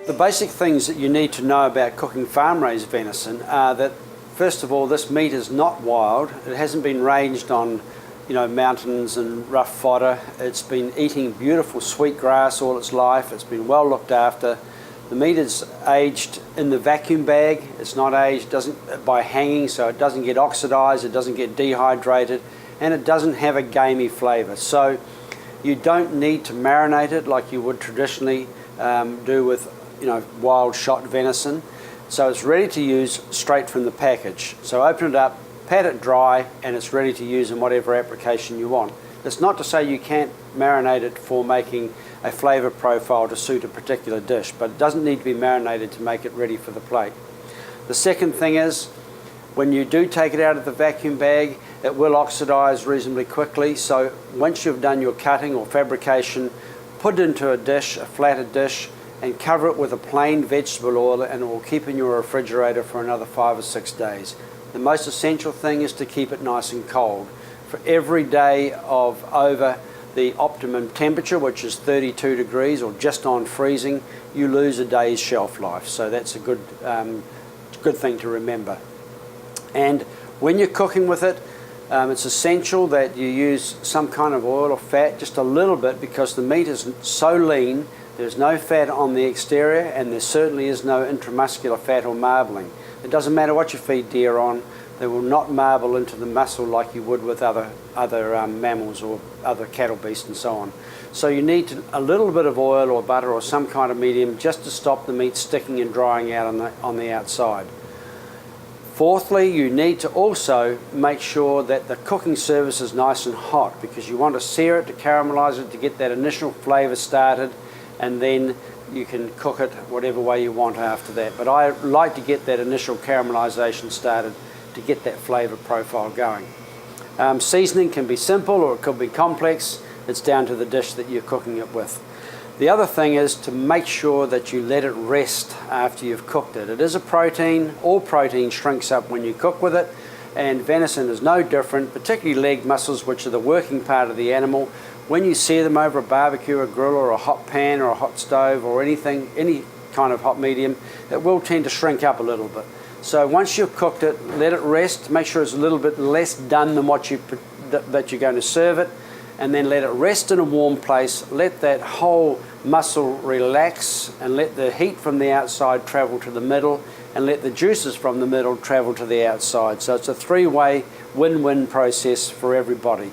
The basic things that you need to know about cooking farm-raised venison are that, first of all, this meat is not wild. It hasn't been ranged on, mountains and rough fodder. It's been eating beautiful sweet grass all its life. It's been well looked after. The meat is aged in the vacuum bag. It's not aged by hanging, so it doesn't get oxidized, it doesn't get dehydrated, and it doesn't have a gamey flavor. So you don't need to marinate it like you would traditionally do with wild shot venison. So it's ready to use straight from the package. So open it up, pat it dry, and it's ready to use in whatever application you want. It's not to say you can't marinate it for making a flavor profile to suit a particular dish, but it doesn't need to be marinated to make it ready for the plate. The second thing is, when you do take it out of the vacuum bag, it will oxidize reasonably quickly. So once you've done your cutting or fabrication, put it into a dish, a flatted dish, and cover it with a plain vegetable oil, and it will keep in your refrigerator for another 5 or 6 days. The most essential thing is to keep it nice and cold. For every day of over the optimum temperature, which is 32 degrees or just on freezing, you lose a day's shelf life. So that's a good thing to remember. And when you're cooking with it, it's essential that you use some kind of oil or fat, just a little bit, because the meat is so lean. There's no fat on the exterior, and there certainly is no intramuscular fat or marbling. It doesn't matter what you feed deer on, they will not marble into the muscle like you would with other mammals or other cattle beasts and so on. So you need a little bit of oil or butter or some kind of medium just to stop the meat sticking and drying out on the outside. Fourthly, you need to also make sure that the cooking surface is nice and hot, because you want to sear it, to caramelize it, to get that initial flavor started, and then you can cook it whatever way you want after that. But I like to get that initial caramelization started to get that flavor profile going. Seasoning can be simple or it could be complex. It's down to the dish that you're cooking it with. The other thing is to make sure that you let it rest after you've cooked it. It is a protein. All protein shrinks up when you cook with it, and venison is no different, particularly leg muscles, which are the working part of the animal. When you sear them over a barbecue, a grill, or a hot pan, or a hot stove, or any kind of hot medium, it will tend to shrink up a little bit. So once you've cooked it, let it rest. Make sure it's a little bit less done than that you're going to serve it, and then let it rest in a warm place. Let that whole muscle relax, and let the heat from the outside travel to the middle, and let the juices from the middle travel to the outside. So it's a three-way win-win process for everybody.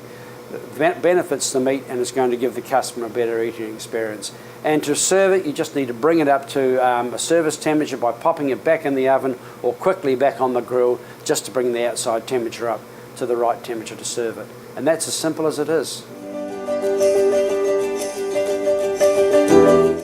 It benefits the meat, and it's going to give the customer a better eating experience. And to serve it, you just need to bring it up to a service temperature by popping it back in the oven or quickly back on the grill, just to bring the outside temperature up to the right temperature to serve it. And that's as simple as it is.